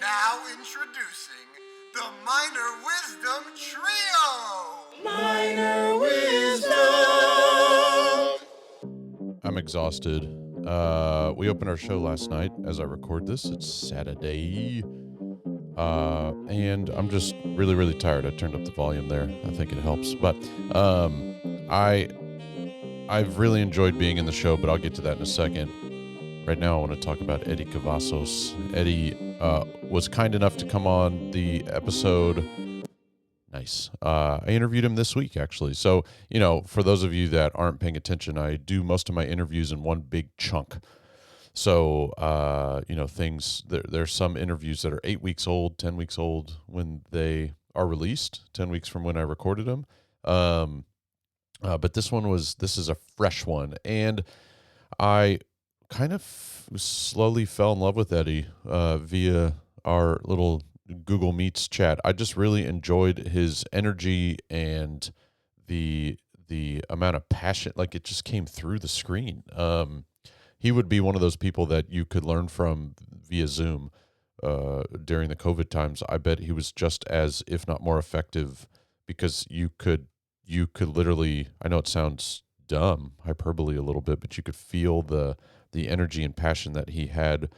Now introducing the Minor Wisdom Trio! Minor Wisdom! I'm exhausted. We opened our show last night as I record this. It's Saturday. And I'm just really, really tired. I turned up the volume there. I think it helps. But I've really enjoyed being in the show, but I'll get to that in a second. Right now, I want to talk about Eddy Cavazos. Eddy was kind enough to come on the episode. Nice. I interviewed him this week, actually. So, for those of you that aren't paying attention, I do most of my interviews in one big chunk. So, there's some interviews that are 8 weeks old, 10 weeks old when they are released, 10 weeks from when I recorded them. But this is a fresh one. And I kind of slowly fell in love with Eddy via our little Google Meets chat. I just really enjoyed his energy and the amount of passion. Like, it just came through the screen. He would be one of those people that you could learn from via Zoom during the COVID times. I bet he was just as, if not more effective, because you could literally, I know it sounds dumb, hyperbole a little bit, but you could feel the energy and passion that he had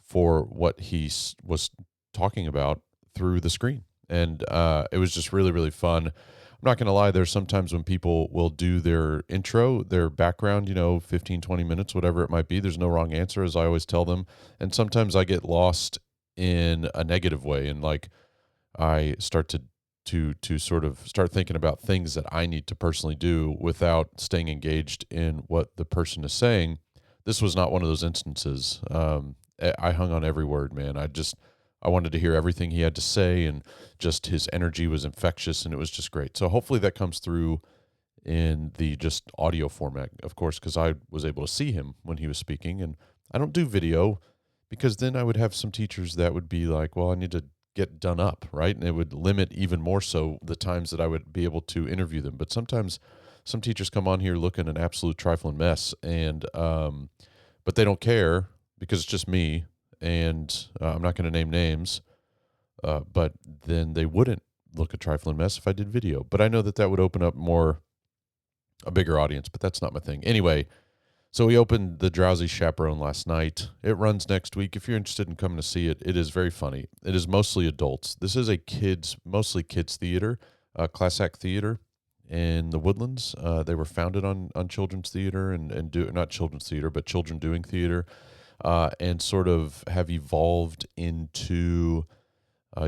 for what he was talking about through the screen. And it was just really, really fun. I'm not going to lie, there's sometimes when people will do their intro, their background, 15, 20 minutes, whatever it might be. There's no wrong answer, as I always tell them. And sometimes I get lost in a negative way. And like, I start to sort of start thinking about things that I need to personally do without staying engaged in what the person is saying. This was not one of those instances. I hung on every word, man. I wanted to hear everything he had to say, and just his energy was infectious, and it was just great. So hopefully that comes through in the just audio format, of course, because I was able to see him when he was speaking. And I don't do video because then I would have some teachers that would be like, well, I need to get done up, right? And it would limit even more so the times that I would be able to interview them. But sometimes some teachers come on here looking an absolute trifling mess, and but they don't care because it's just me, and I'm not going to name names, but then they wouldn't look a trifling mess if I did video. But I know that would open up a bigger audience, but that's not my thing. Anyway, so we opened The Drowsy Chaperone last night. It runs next week. If you're interested in coming to see it, it is very funny. It is mostly adults. This is mostly kids theater, class act theater in the Woodlands. They were founded on children's theater not children's theater, but children doing theater, and sort of have evolved into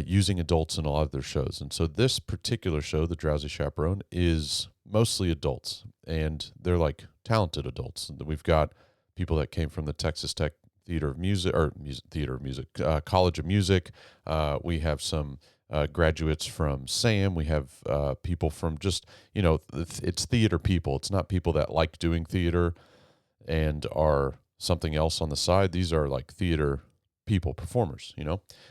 using adults in a lot of their shows. And so this particular show, The Drowsy Chaperone, is mostly adults, and they're like talented adults. We've got people that came from the Texas Tech College of Music. We have some graduates from SAM. We have people from just, it's theater people. It's not people that like doing theater and are something else on the side. These are like theater people, performers,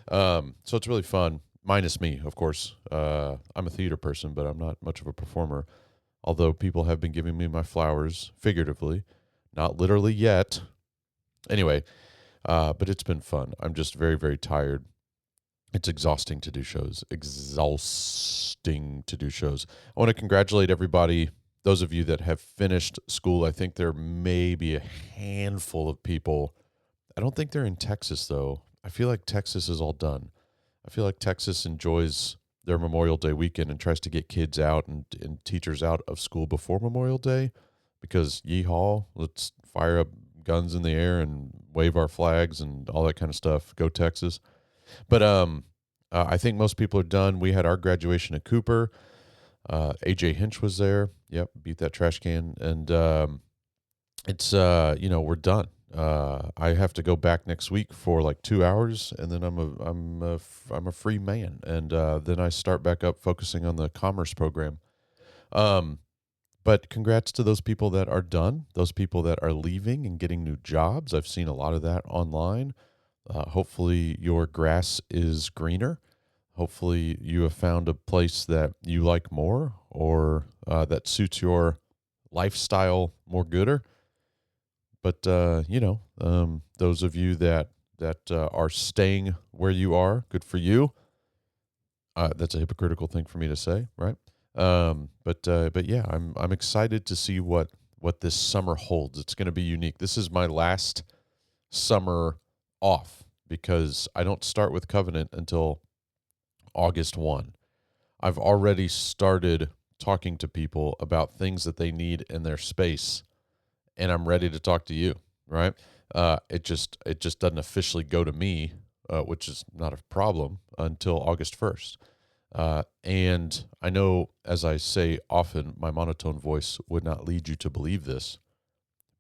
so it's really fun, minus me, of course. I'm a theater person, but I'm not much of a performer, although people have been giving me my flowers figuratively, not literally yet. Anyway, but it's been fun. I'm just very, very tired. It's exhausting to do shows. I want to congratulate everybody, those of you that have finished school. I think there may be a handful of people. I don't think they're in Texas, though. I feel like Texas is all done. I feel like Texas enjoys their Memorial Day weekend and tries to get kids out and teachers out of school before Memorial Day, because yeehaw, let's fire up guns in the air and wave our flags and all that kind of stuff. Go Texas. But I think most people are done. We had our graduation at Cooper. AJ Hinch was there. Yep, beat that trash can. And it's we're done. I have to go back next week for like 2 hours, and then I'm a free man, and then I start back up focusing on the commerce program. But congrats to those people that are done, those people that are leaving and getting new jobs. I've seen a lot of that online. Hopefully your grass is greener. Hopefully you have found a place that you like more, or that suits your lifestyle more gooder. But those of you that that are staying where you are. Good for you. That's a hypocritical thing for me to say, right? But yeah, I'm excited to see what this summer holds. It's going to be unique. This is my last summer off because I don't start with Covenant until August 1. I've already started talking to people about things that they need in their space, and I'm ready to talk to you, right? It just doesn't officially go to me, which is not a problem until August 1st. And I know, as I say often, my monotone voice would not lead you to believe this,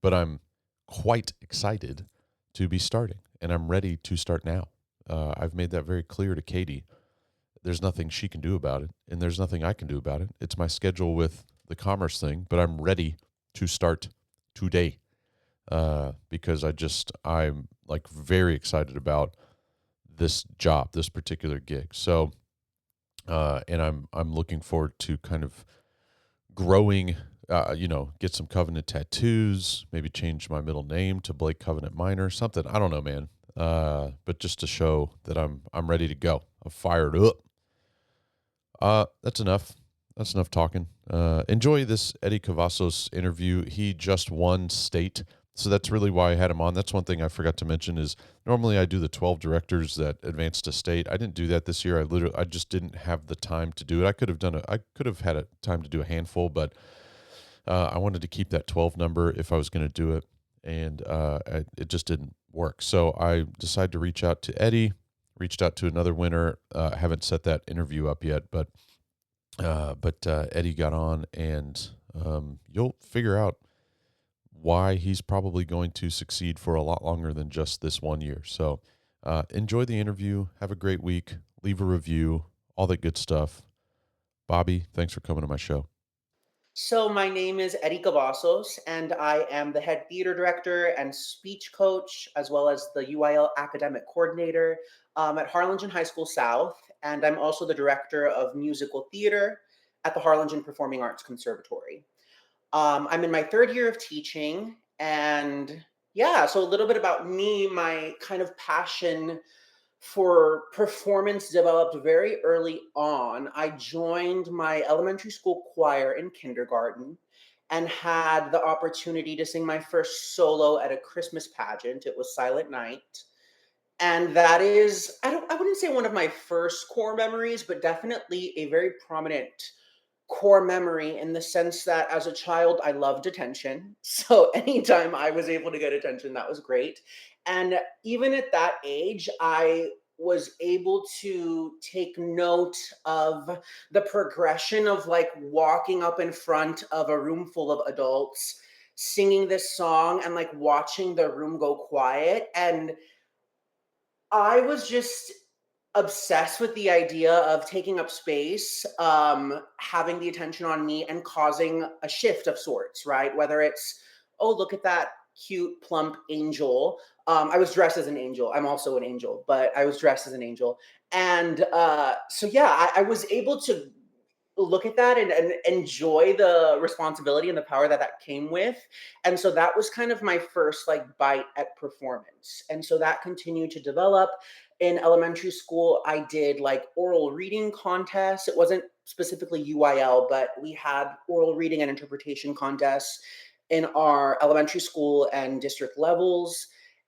but I'm quite excited to be starting, and I'm ready to start now. I've made that very clear to Katie. There's nothing she can do about it, and there's nothing I can do about it. It's my schedule with the commerce thing, but I'm ready to start today because I'm like very excited about this job, this particular gig. So, and I'm looking forward to kind of growing. Get some Covenant tattoos, maybe change my middle name to Blake Covenant Minor, something. I don't know, man. But just to show that I'm ready to go. I'm fired up. That's enough. That's enough talking. Enjoy this Eddy Cavazos interview. He just won state, so that's really why I had him on. That's one thing I forgot to mention is normally I do the 12 directors that advance to state. I didn't do that this year. I just didn't have the time to do it. I could have had a time to do a handful, but I wanted to keep that 12 number if I was going to do it, and it just didn't work. So I decided to reach out to Eddy. Reached out to another winner. Haven't set that interview up yet, but Eddy got on, and you'll figure out why he's probably going to succeed for a lot longer than just this 1 year. So enjoy the interview. Have a great week. Leave a review. All that good stuff. Bobby, thanks for coming to my show. So, my name is Eddy Cavazos, and I am the head theater director and speech coach, as well as the UIL academic coordinator at Harlingen High School South. And I'm also the director of musical theater at the Harlingen Performing Arts Conservatory. I'm in my third year of teaching, and yeah, so a little bit about me, my kind of passion for performance developed very early on. I joined my elementary school choir in kindergarten and had the opportunity to sing my first solo at a Christmas pageant. It was Silent Night. And that is, I wouldn't say one of my first core memories, but definitely a very prominent core memory in the sense that as a child, I loved attention. So anytime I was able to get attention, that was great. And even at that age, I was able to take note of the progression of like walking up in front of a room full of adults, singing this song and like watching the room go quiet. And I was just obsessed with the idea of taking up space, having the attention on me, and causing a shift of sorts, right? Whether it's, oh, look at that cute, plump angel. I was dressed as an angel. I'm also an angel, but I was dressed as an angel. And so, yeah, I was able to look at that and enjoy the responsibility and the power that that came with. And so that was kind of my first like bite at performance. And so that continued to develop. In elementary school, I did like oral reading contests. It wasn't specifically UIL, but we had oral reading and interpretation contests in our elementary school and district levels.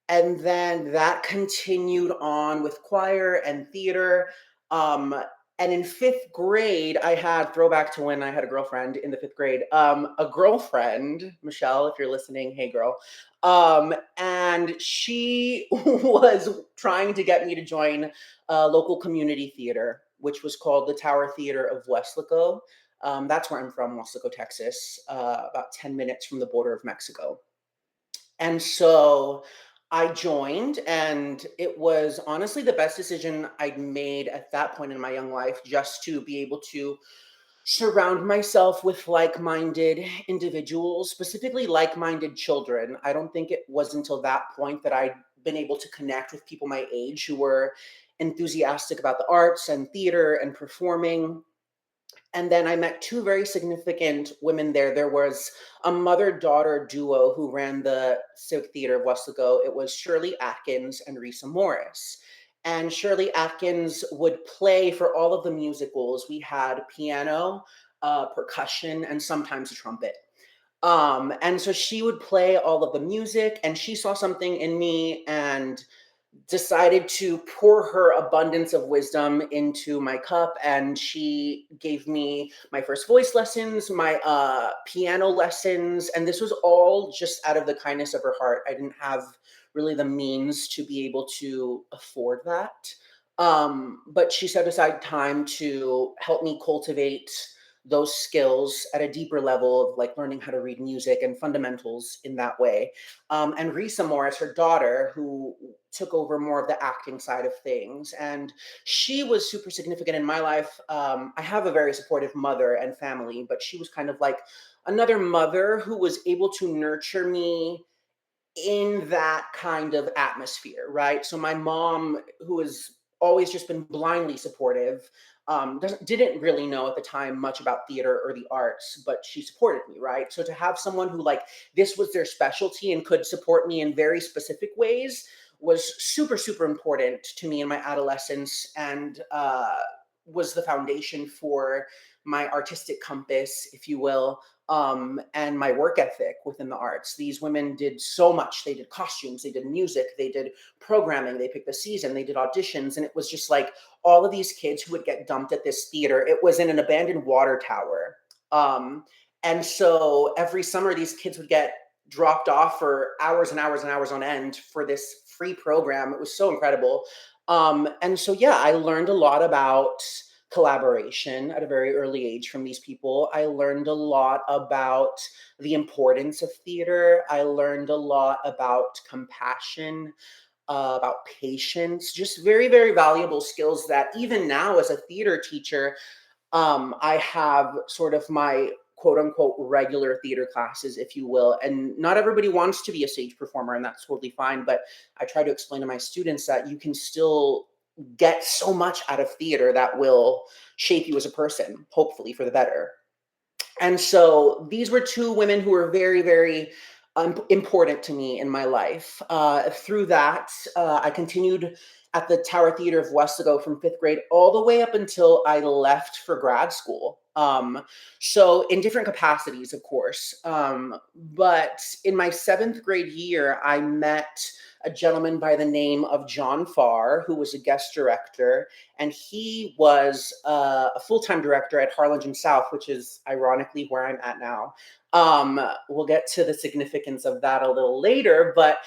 And then that continued on with choir and theater. Um, and in fifth grade, I had throwback to when I had a girlfriend in the fifth grade. A girlfriend, Michelle, if you're listening, hey girl. And she was trying to get me to join a local community theater, which was called the Tower Theater of Weslaco. That's where I'm from, Weslaco, Texas, about 10 minutes from the border of Mexico. And so I joined, and it was honestly the best decision I'd made at that point in my young life, just to be able to surround myself with like-minded individuals, specifically like-minded children. I don't think it was until that point that I'd been able to connect with people my age who were enthusiastic about the arts and theater and performing. And then I met two very significant women there. There was a mother-daughter duo who ran the Civic Theater of Westlake. It was Shirley Atkins and Risa Morris. And Shirley Atkins would play for all of the musicals. We had piano, percussion, and sometimes a trumpet. And so she would play all of the music, and she saw something in me and decided to pour her abundance of wisdom into my cup, and she gave me my first voice lessons, my piano lessons, and this was all just out of the kindness of her heart. I didn't have really the means to be able to afford that, but she set aside time to help me cultivate those skills at a deeper level of like learning how to read music and fundamentals in that way. And Risa Morris, her daughter, who took over more of the acting side of things. And she was super significant in my life. I have a very supportive mother and family, but she was kind of like another mother who was able to nurture me in that kind of atmosphere, right? So my mom, who has always just been blindly supportive, didn't really know at the time much about theater or the arts, but she supported me, right? So to have someone who like this was their specialty and could support me in very specific ways was super, super important to me in my adolescence, and was the foundation for my artistic compass, if you will, and my work ethic within the arts. These women did so much. They did costumes, they did music, they did programming, they picked the season, they did auditions. And it was just like all of these kids who would get dumped at this theater. It was in an abandoned water tower. Um, and so every summer, these kids would get dropped off for hours and hours and hours on end for this free program. It was so incredible. And so, yeah, I learned a lot about collaboration at a very early age from these people. I learned a lot about the importance of theater. I learned a lot about compassion, about patience, just very, very valuable skills that even now as a theater teacher, I have sort of my quote unquote regular theater classes, if you will. And not everybody wants to be a stage performer, and that's totally fine. But I try to explain to my students that you can still get so much out of theater that will shape you as a person, hopefully for the better. And so these were two women who were very, very important to me in my life. Through that, I continued at the Tower Theater of Westlake from fifth grade all the way up until I left for grad school. So in different capacities, of course. But in my seventh grade year, I met a gentleman by the name of John Farr, who was a guest director, and he was a full-time director at Harlingen South, which is ironically where I'm at now. We'll get to the significance of that a little later, but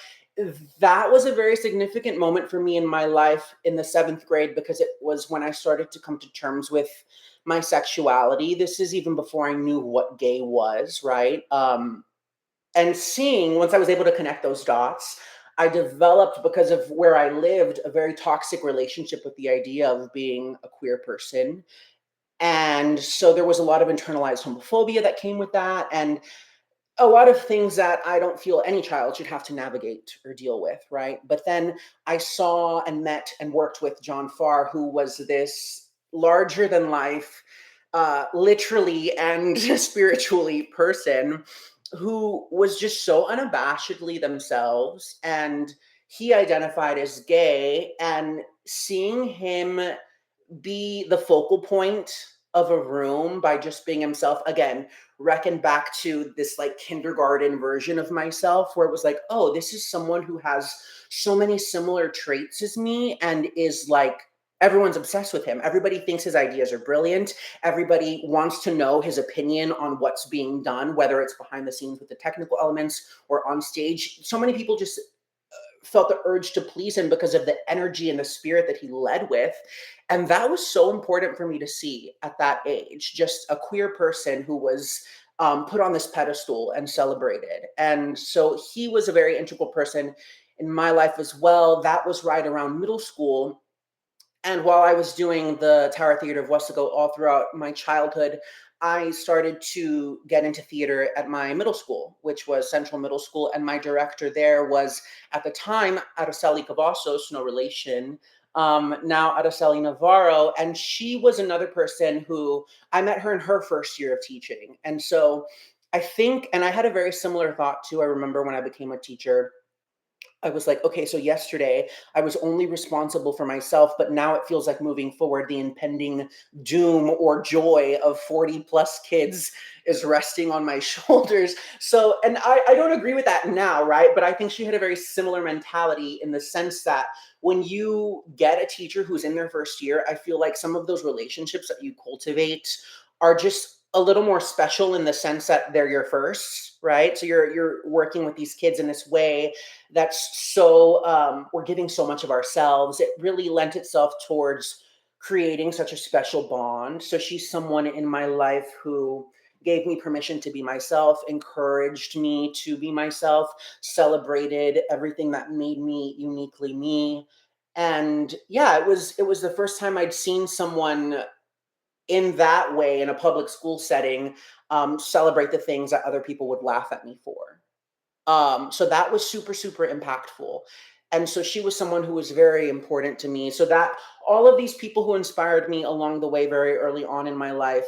that was a very significant moment for me in my life in the seventh grade, because it was when I started to come to terms with my sexuality. This is even before I knew what gay was, right? And seeing, once I was able to connect those dots, I developed, because of where I lived, a very toxic relationship with the idea of being a queer person. And so there was a lot of internalized homophobia that came with that, and a lot of things that I don't feel any child should have to navigate or deal with, right? But then I saw and met and worked with John Farr, who was this larger than life, literally and spiritually person who was just so unabashedly themselves. And he identified as gay, and seeing him be the focal point of a room by just being himself again, reckon back to this like kindergarten version of myself, where it was like, oh, this is someone who has so many similar traits as me and is like, everyone's obsessed with him. Everybody thinks his ideas are brilliant. Everybody wants to know his opinion on what's being done, whether it's behind the scenes with the technical elements or on stage. So many people just felt the urge to please him because of the energy and the spirit that he led with. And that was so important for me to see at that age, just a queer person who was put on this pedestal and celebrated. And so he was a very integral person in my life as well. That was right around middle school. And while I was doing the Tower Theater of Westlake all throughout my childhood, I started to get into theater at my middle school, which was Central Middle School. And my director there was, at the time, Eddy Cavazos, no relation. now Araceli Navarro. And she was another person who I met her in her first year of teaching. And so I think, and I had a very similar thought too. I remember when I became a teacher, I was like, okay, so yesterday I was only responsible for myself, but now it feels like moving forward, the impending doom or joy of 40 plus kids is resting on my shoulders. So, and I don't agree with that now, right? But I think she had a very similar mentality in the sense that when you get a teacher who's in their first year, I feel like some of those relationships that you cultivate are just a little more special in the sense that they're your first, right? So you're working with these kids in this way that's so we're giving so much of ourselves. It really lent itself towards creating such a special bond. So she's someone in my life who gave me permission to be myself, encouraged me to be myself, celebrated everything that made me uniquely me. And yeah, it was the first time I'd seen someone in that way in a public school setting celebrate the things that other people would laugh at me for. So that was super, super impactful. And so she was someone who was very important to me. So that all of these people who inspired me along the way very early on in my life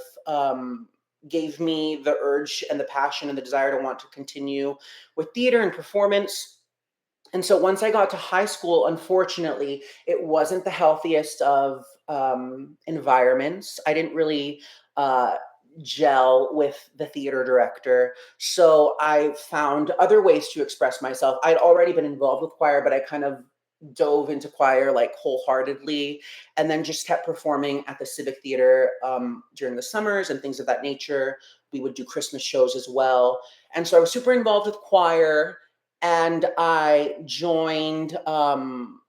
gave me the urge and the passion and the desire to want to continue with theater and performance. And so once I got to high school, unfortunately, it wasn't the healthiest of environments. I didn't really uh, gel with the theater director. So I found other ways to express myself. I'd already been involved with choir, but I kind of dove into choir like wholeheartedly and then just kept performing at the Civic Theater during the summers and things of that nature. We would do Christmas shows as well. And so I was super involved with choir, and I joined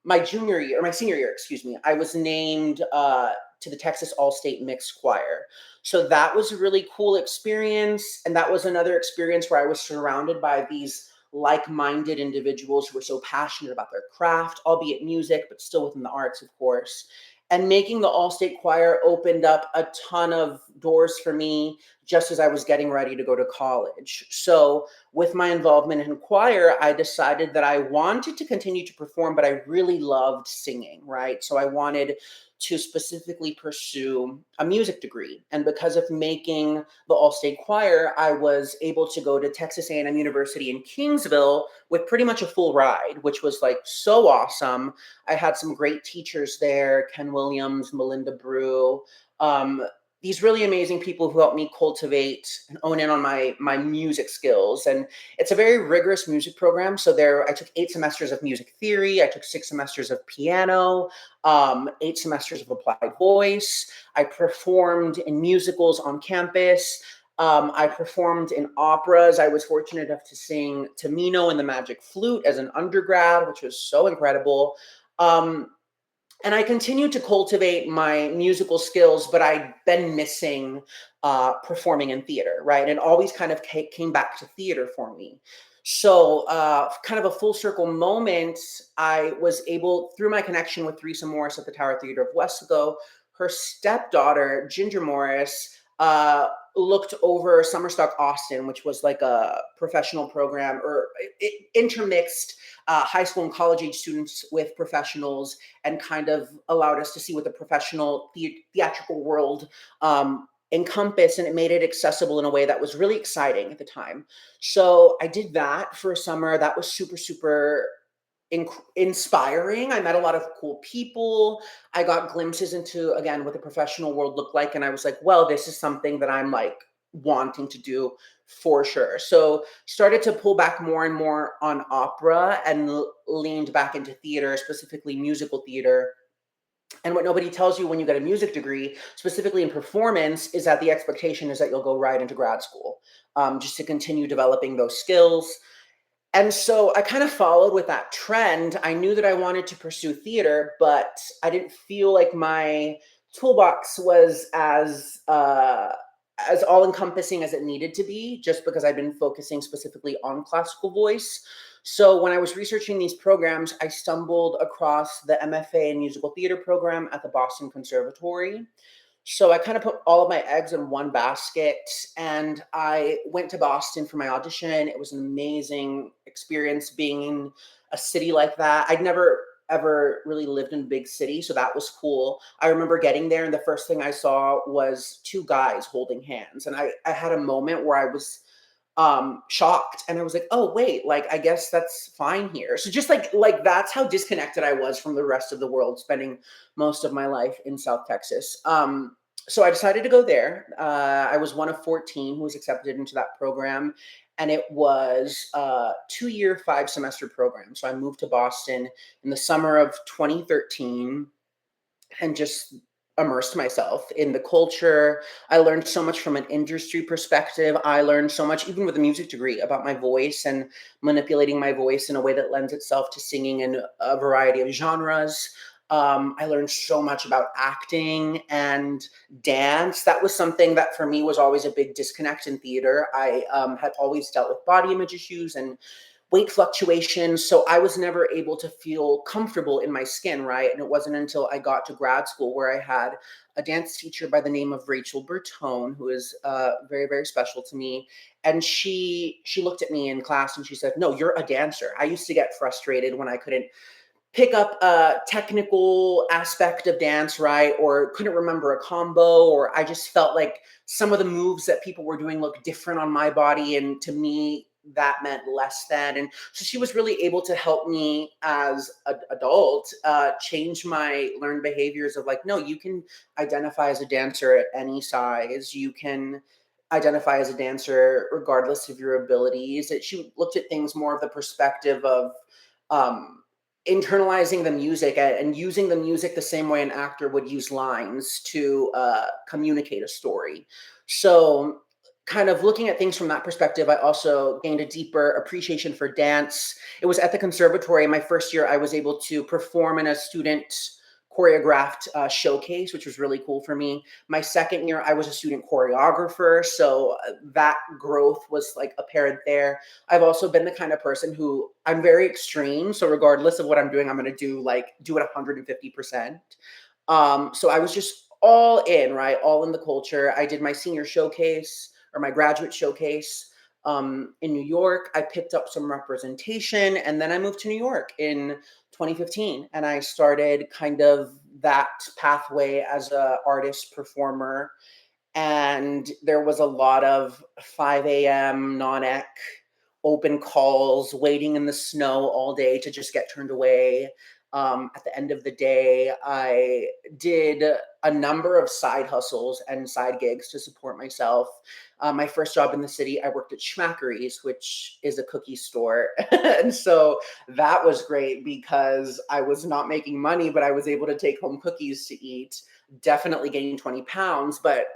my junior year, or my senior year, excuse me. I was named to the Texas All-State Mixed Choir. So that was a really cool experience. And that was another experience where I was surrounded by these like-minded individuals who were so passionate about their craft, albeit music, but still within the arts, of course. And making the All-State Choir opened up a ton of doors for me just as I was getting ready to go to college. So with my involvement in choir, I decided that I wanted to continue to perform, but I really loved singing, right? So I wanted to specifically pursue a music degree. And because of making the All-State Choir, I was able to go to Texas A&M University in Kingsville with pretty much a full ride, which was like so awesome. I had some great teachers there, Ken Williams, Melinda Brew, these really amazing people who helped me cultivate and hone in on my music skills. And it's a very rigorous music program. So there, I took 8 semesters of music theory. I took 6 semesters of piano, 8 semesters of applied voice. I performed in musicals on campus. I performed in operas. I was fortunate enough to sing Tamino and the Magic Flute as an undergrad, which was so incredible. And I continued to cultivate my musical skills, but I'd been missing performing in theater, right? And always kind of came back to theater for me. So, kind of a full circle moment, I was able, through my connection with Theresa Morris at the Tower Theater of Wesco, her stepdaughter, Ginger Morris, looked over Summerstock Austin, which was like a professional program or it intermixed high school and college age students with professionals and kind of allowed us to see what the professional theatrical world encompassed, and it made it accessible in a way that was really exciting at the time. So I did that for a summer. That was super, super inspiring. I met a lot of cool people. I got glimpses into, again, what the professional world looked like. And I was like, well, this is something that I'm like wanting to do for sure. So started to pull back more and more on opera and leaned back into theater, specifically musical theater. And what nobody tells you when you get a music degree, specifically in performance, is that the expectation is that you'll go right into grad school, just to continue developing those skills. And so I kind of followed with that trend. I knew that I wanted to pursue theater, but I didn't feel like my toolbox was as all encompassing as it needed to be, just because I've been focusing specifically on classical voice. So when I was researching these programs, I stumbled across the MFA in musical theater program at the Boston Conservatory. So I kind of put all of my eggs in one basket, and I went to Boston for my audition. It was an amazing experience being in a city like that. I'd never ever really lived in a big city, so that was cool. I remember getting there, and the first thing I saw was two guys holding hands, and I had a moment where I was shocked, and I was like, oh wait, like I guess that's fine here. So just like that's how disconnected I was from the rest of the world, spending most of my life in South Texas. So I decided to go there. I was one of 14 who was accepted into that program, and it was a 2-year 5-semester program. So I moved to Boston in the summer of 2013 and just immersed myself in the culture. I learned so much from an industry perspective. I learned so much, even with a music degree, about my voice and manipulating my voice in a way that lends itself to singing in a variety of genres. I learned so much about acting and dance. That was something that for me was always a big disconnect in theater. I had always dealt with body image issues and weight fluctuations. So I was never able to feel comfortable in my skin, right? And it wasn't until I got to grad school where I had a dance teacher by the name of Rachel Bertone, who is very, very special to me. And she looked at me in class and she said, no, you're a dancer. I used to get frustrated when I couldn't pick up a technical aspect of dance, right? Or couldn't remember a combo, or I just felt like some of the moves that people were doing looked different on my body. And to me, that meant less than. And so she was really able to help me as an adult change my learned behaviors of like, no, you can identify as a dancer at any size. You can identify as a dancer regardless of your abilities. That she looked at things more of the perspective of, um, internalizing the music and using the music the same way an actor would use lines to communicate a story. So, kind of looking at things from that perspective, I also gained a deeper appreciation for dance. It was at the conservatory. My first year, I was able to perform in a student choreographed showcase, which was really cool for me. My second year, I was a student choreographer. So that growth was like apparent there. I've also been the kind of person who I'm very extreme. So regardless of what I'm doing, I'm going to do it 150%. So I was just all in, right? All in the culture. I did my senior showcase or my graduate showcase in New York. I picked up some representation, and then I moved to New York in 2015, and I started kind of that pathway as a artist performer. And there was a lot of 5 a.m. non-ec open calls, waiting in the snow all day to just get turned away. At the end of the day, I did a number of side hustles and side gigs to support myself. My first job in the city, I worked at Schmackery's, which is a cookie store. And so that was great because I was not making money, but I was able to take home cookies to eat. Definitely gained 20 pounds, but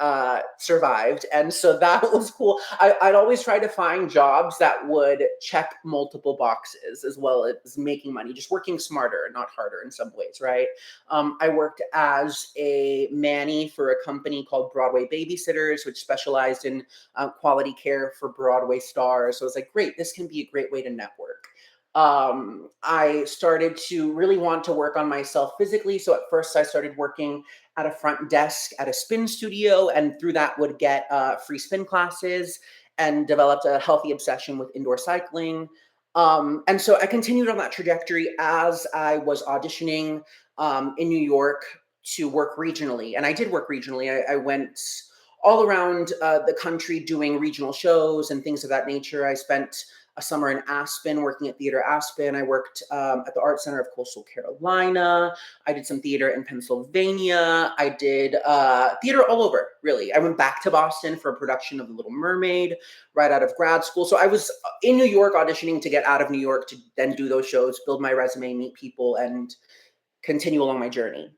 survived. And so that was cool. I'd always try to find jobs that would check multiple boxes as well as making money, just working smarter, not harder in some ways, right? I worked as a Manny for a company called Broadway Babysitters, which specialized in quality care for Broadway stars. So I was like, great, this can be a great way to network. I started to really want to work on myself physically. So at first I started working at a front desk at a spin studio, and through that would get free spin classes and developed a healthy obsession with indoor cycling. And so I continued on that trajectory as I was auditioning in New York to work regionally. And I did work regionally. I went all around the country doing regional shows and things of that nature. I spent a summer in Aspen, working at Theater Aspen. I worked at the Art Center of Coastal Carolina. I did some theater in Pennsylvania. I did theater all over, really. I went back to Boston for a production of The Little Mermaid right out of grad school. So I was in New York auditioning to get out of New York to then do those shows, build my resume, meet people, and continue along my journey.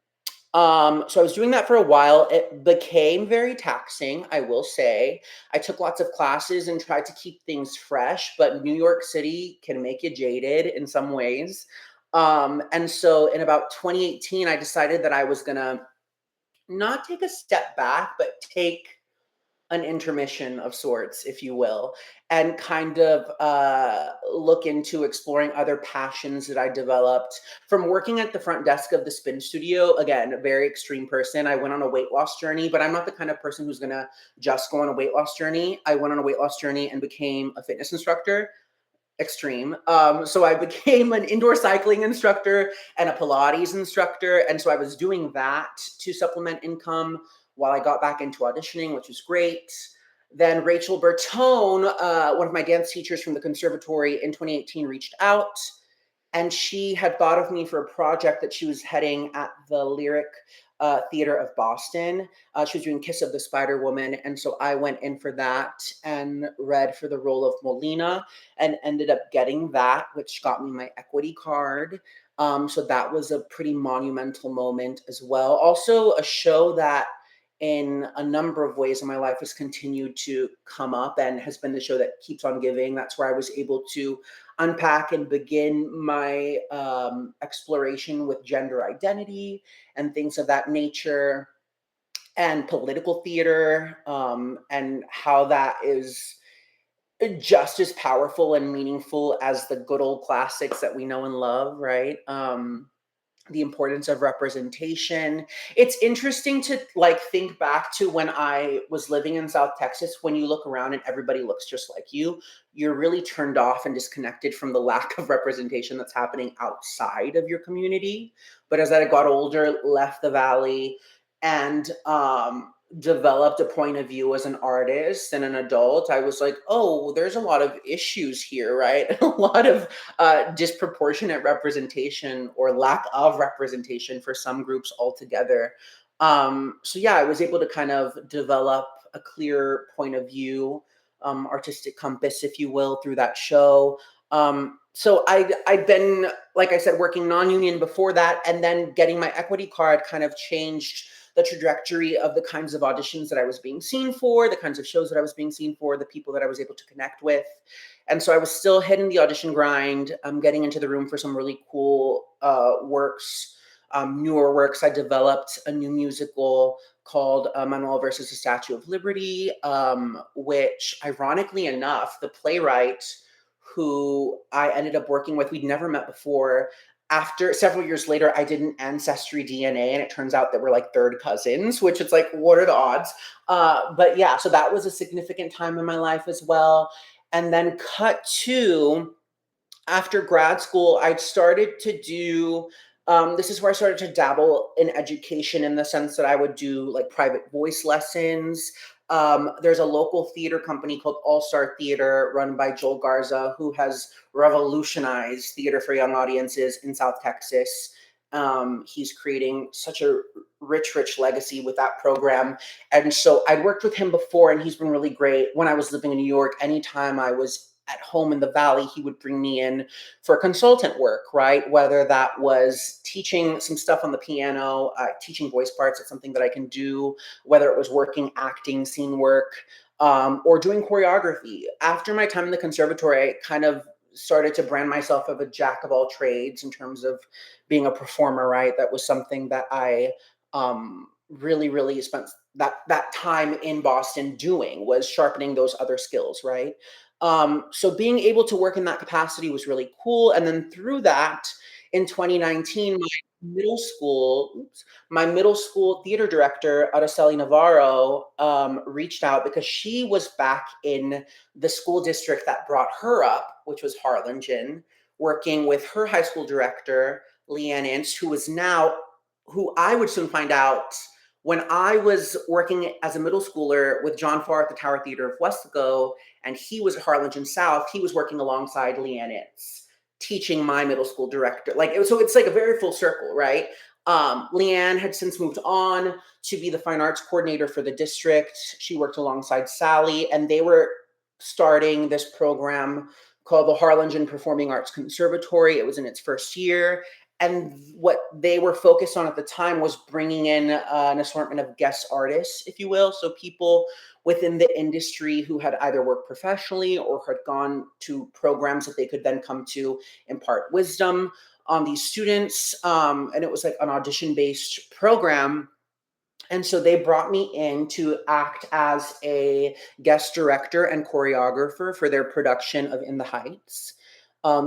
So I was doing that for a while. It became very taxing, I will say. I took lots of classes and tried to keep things fresh, but New York City can make you jaded in some ways. And so in about 2018, I decided that I was gonna not take a step back, but take an intermission of sorts, if you will, and kind of look into exploring other passions that I developed from working at the front desk of the spin studio. Again, a very extreme person. I went on a weight loss journey, but I'm not the kind of person who's going to just go on a weight loss journey. I went on a weight loss journey and became a fitness instructor. extreme. So I became an indoor cycling instructor and a Pilates instructor. And so I was doing that to supplement income while I got back into auditioning, which was great. Then Rachel Bertone, one of my dance teachers from the conservatory in 2018, reached out, and she had thought of me for a project that she was heading at the Lyric Theater of Boston. She was doing Kiss of the Spider Woman, and so I went in for that and read for the role of Molina, and ended up getting that, which got me my equity card. So that was a pretty monumental moment as well. Also, a show that in a number of ways in my life has continued to come up and has been the show that keeps on giving. That's where I was able to unpack and begin my exploration with gender identity and things of that nature, and political theater, and how that is just as powerful and meaningful as the good old classics that we know and love, right? The importance of representation. It's interesting to like think back to when I was living in South Texas. When you look around and everybody looks just like you're really turned off and disconnected from the lack of representation that's happening outside of your community. But as I got older, left the valley, and developed a point of view as an artist and an adult, I was like, oh, there's a lot of issues here, right? A lot of disproportionate representation or lack of representation for some groups altogether. So yeah, I was able to kind of develop a clear point of view, artistic compass, if you will, through that show. So I'd been, like I said, working non-union before that, and then getting my equity card kind of changed the trajectory of the kinds of auditions that I was being seen for, the kinds of shows that I was being seen for, the people that I was able to connect with. And so I was still hitting the audition grind, getting into the room for some really cool works, newer works. I developed a new musical called Manuel versus the Statue of Liberty, which ironically enough, the playwright who I ended up working with, we'd never met before. After several years later, I did an ancestry DNA, and it turns out that we're like third cousins, which it's like, what are the odds? But yeah, so that was a significant time in my life as well. And then cut to after grad school, I started to do, this is where I started to dabble in education in the sense that I would do like private voice lessons. There's a local theater company called All Star Theater run by Joel Garza, who has revolutionized theater for young audiences in South Texas. He's creating such a rich legacy with that program. And so I'd worked with him before, and he's been really great. When I was living in New York, anytime I was at home in the Valley, he would bring me in for consultant work, right? Whether that was teaching some stuff on the piano, teaching voice parts, it's something that I can do, whether it was working, acting, scene work, or doing choreography. After my time in the conservatory, I kind of started to brand myself as a jack of all trades in terms of being a performer, right? That was something that I really spent that time in Boston doing, was sharpening those other skills, right? So being able to work in that capacity was really cool. And then through that, in 2019, my middle school theater director, Araceli Navarro, reached out because she was back in the school district that brought her up, which was Harlingen, working with her high school director, Leanne Ince, who I would soon find out, when I was working as a middle schooler with John Farr at the Tower Theater of Westaco, and he was at Harlingen South, he was working alongside Leanne Ince, teaching my middle school director. So it's like a very full circle, right? Leanne had since moved on to be the fine arts coordinator for the district. She worked alongside Sally, and they were starting this program called the Harlingen Performing Arts Conservatory. It was in its first year. And what they were focused on at the time was bringing in an assortment of guest artists, if you will. So people within the industry who had either worked professionally or had gone to programs that they could then come to impart wisdom on these students. And it was like an audition-based program. And so they brought me in to act as a guest director and choreographer for their production of In the Heights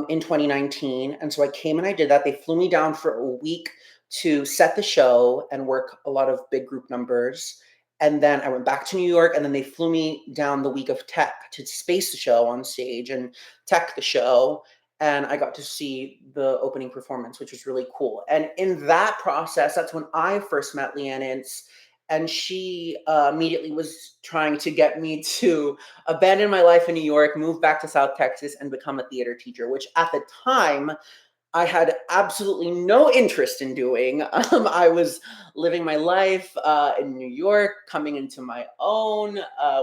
in 2019. And so I came and I did that. They flew me down for a week to set the show and work a lot of big group numbers. And then I went back to New York, and then they flew me down the week of tech to space the show on stage and tech the show. And I got to see the opening performance, which was really cool. And in that process, that's when I first met Leanne Ince. And she immediately was trying to get me to abandon my life in New York, move back to South Texas, and become a theater teacher, which at the time I had absolutely no interest in doing. I was living my life in New York, coming into my own,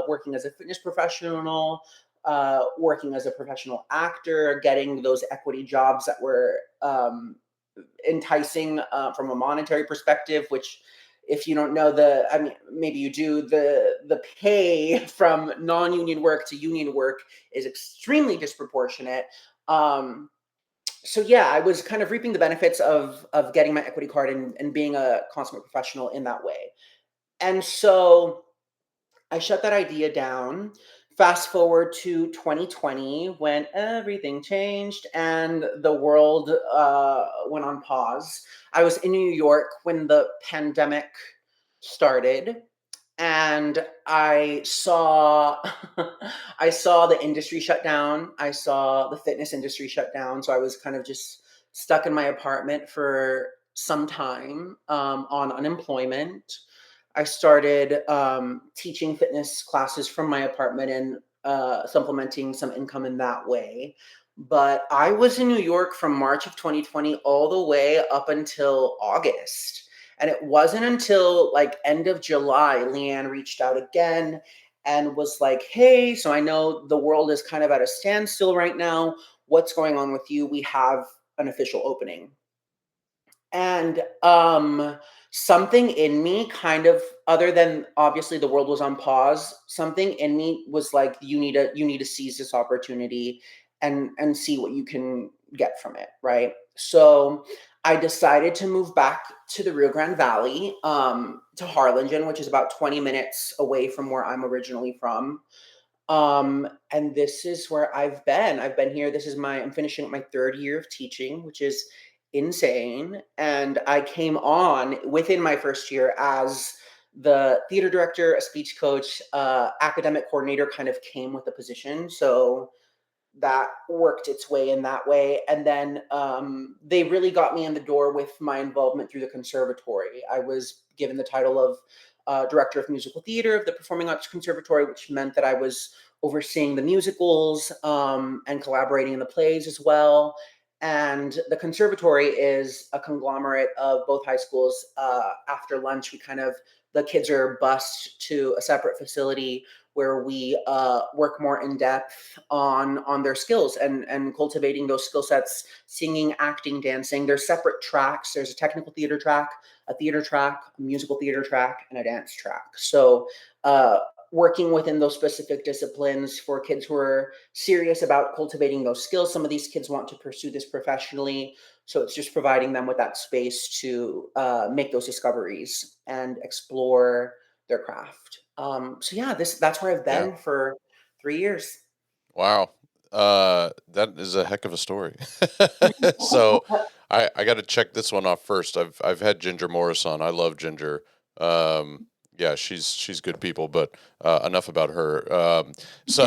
working as a fitness professional, working as a professional actor, getting those equity jobs that were enticing from a monetary perspective, which if you don't know I mean, maybe you do, the pay from non-union work to union work is extremely disproportionate. Um, so yeah, I was kind of reaping the benefits of getting my equity card and being a consummate professional in that way. And so I shut that idea down. Fast forward to 2020 when everything changed and the world went on pause. I was in New York when the pandemic started, and I saw I saw the industry shut down. I saw the fitness industry shut down. So I was kind of just stuck in my apartment for some time on unemployment. I started teaching fitness classes from my apartment and supplementing some income in that way. But I was in New York from March of 2020 all the way up until August. And it wasn't until like end of July, Leanne reached out again and was like, hey, so I know the world is kind of at a standstill right now. What's going on with you? We have an official opening. And something in me kind of, other than obviously the world was on pause, something in me was like, you need to seize this opportunity and see what you can get from it, right? So I decided to move back to the Rio Grande Valley, to Harlingen, which is about 20 minutes away from where I'm originally from. And this is where I've been. I've been here. I'm finishing my third year of teaching, which is insane. And I came on within my first year as the theater director, a speech coach, academic coordinator kind of came with the position. So that worked its way in that way. And then they really got me in the door with my involvement through the conservatory. I was given the title of director of musical theater of the Performing Arts Conservatory, which meant that I was overseeing the musicals and collaborating in the plays as well. And the conservatory is a conglomerate of both high schools. After lunch, the kids are bused to a separate facility where we work more in depth on their skills and cultivating those skill sets, singing, acting, dancing. There's separate tracks. There's a technical theater track, a theater track, a musical theater track, and a dance track. So working within those specific disciplines for kids who are serious about cultivating those skills. Some of these kids want to pursue this professionally. So it's just providing them with that space to make those discoveries and explore their craft. So yeah, that's where I've Yeah. been for 3 years. Wow. That is a heck of a story. So I got to check this one off first. I've had Ginger Morris on. I love Ginger. Um, yeah, she's good people, but enough about her. So,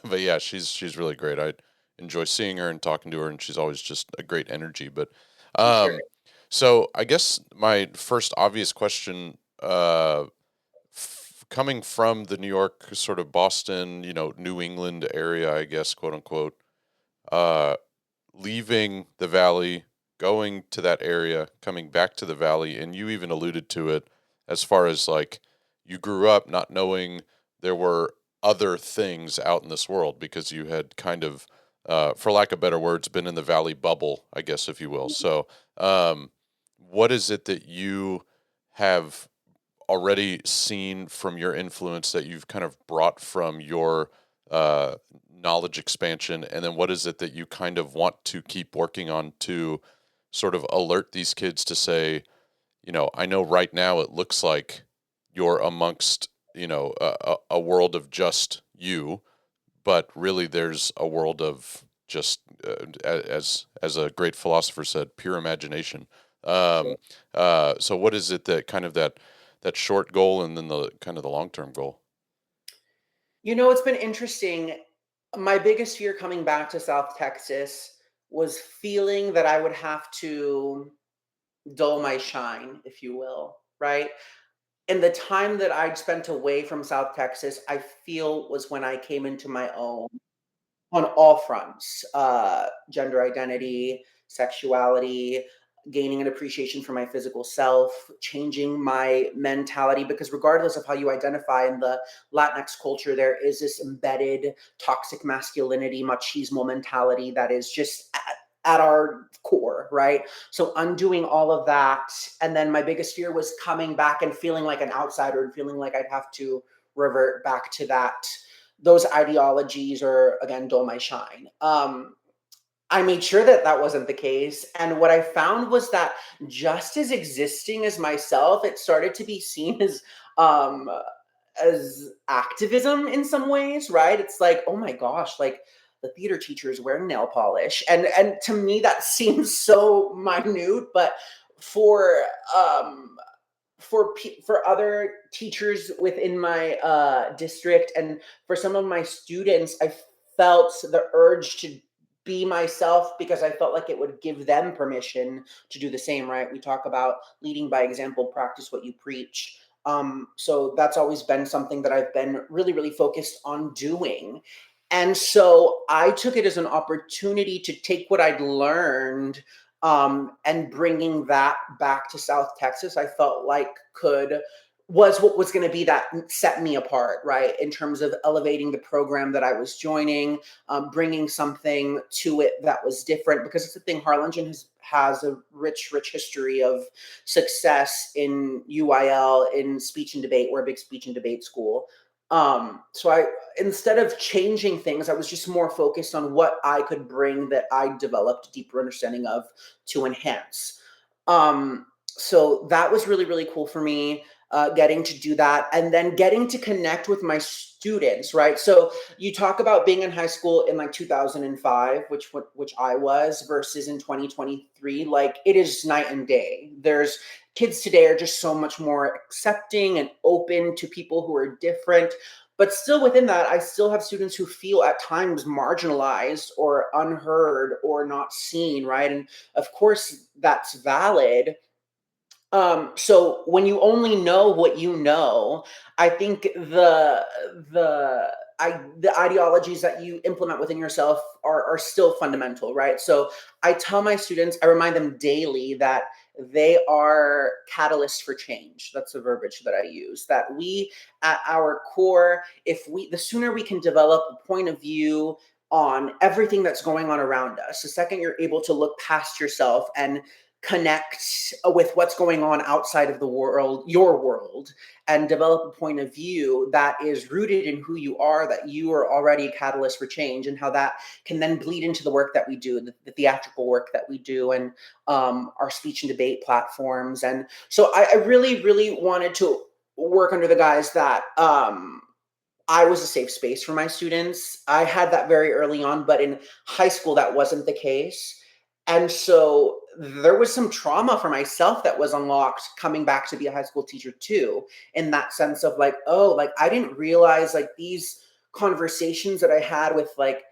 but yeah, she's really great. I enjoy seeing her and talking to her, and she's always just a great energy. But Sure. um, so I guess my first obvious question, coming from the New York, sort of Boston, New England area, I guess, quote unquote, uh, leaving the valley, going to that area, coming back to the valley, and you even alluded to it as far as like you grew up not knowing there were other things out in this world because you had kind of, for lack of better words, been in the valley bubble, I guess, if you will. So, what is it that you have already seen from your influence that you've kind of brought from your uh, knowledge expansion? And then what is it that you kind of want to keep working on to sort of alert these kids to say, I know right now it looks like you're amongst, a world of just you, but really there's a world of just, as a great philosopher said, pure imagination. Sure. So what is it that kind of that short goal and then the kind of the long-term goal? It's been interesting. My biggest fear coming back to South Texas was feeling that I would have to dull my shine, if you will, right? And the time that I'd spent away from South Texas, I feel was when I came into my own on all fronts, gender identity, sexuality, gaining an appreciation for my physical self, changing my mentality. Because regardless of how you identify in the Latinx culture, there is this embedded toxic masculinity, machismo mentality that is just at our core, right? So undoing all of that. And then my biggest fear was coming back and feeling like an outsider and feeling like I'd have to revert back to those ideologies or again dull my shine. I made sure that that wasn't the case, and what I found was that just as existing as myself, it started to be seen um as activism in some ways, right? It's like, oh my gosh, like the theater teacher is wearing nail polish, and to me that seems so minute, but for um for other teachers within my district and for some of my students, I felt the urge to be myself because I felt like it would give them permission to do the same, right? We talk about leading by example, practice what you preach. So that's always been something that I've been really, really focused on doing. And so I took it as an opportunity to take what I'd learned, and bringing that back to South Texas, I felt like could was what was going to be that set me apart, right? In terms of elevating the program that I was joining, bringing something to it that was different. Because it's the thing, Harlingen has a rich, rich history of success in UIL in speech and debate. We're a big speech and debate school. So I instead of changing things, I was just more focused on what I could bring that I developed a deeper understanding of to enhance. So that was really, really cool for me, getting to do that and then getting to connect with my students, right? So you talk about being in high school in like 2005, which I was, versus in 2023, like it is night and day. There's kids today are just so much more accepting and open to people who are different. But still within that, I still have students who feel at times marginalized or unheard or not seen, right? And of course, that's valid. So when you only know what you know, I think the ideologies that you implement within yourself are still fundamental, right? So I tell my students, I remind them daily that they are catalysts for change. That's the verbiage that I use. That we, at our core, if we, the sooner we can develop a point of view on everything that's going on around us, the second you're able to look past yourself and connect with what's going on outside of the world, your world, and develop a point of view that is rooted in who you are, that you are already a catalyst for change, and how that can then bleed into the work that we do, the theatrical work that we do, and our speech and debate platforms. And so I really, really wanted to work under the guise that I was a safe space for my students. I had that very early on, but in high school, that wasn't the case. And so there was some trauma for myself that was unlocked coming back to be a high school teacher too, in that sense of like, oh, like I didn't realize like these conversations that I had with like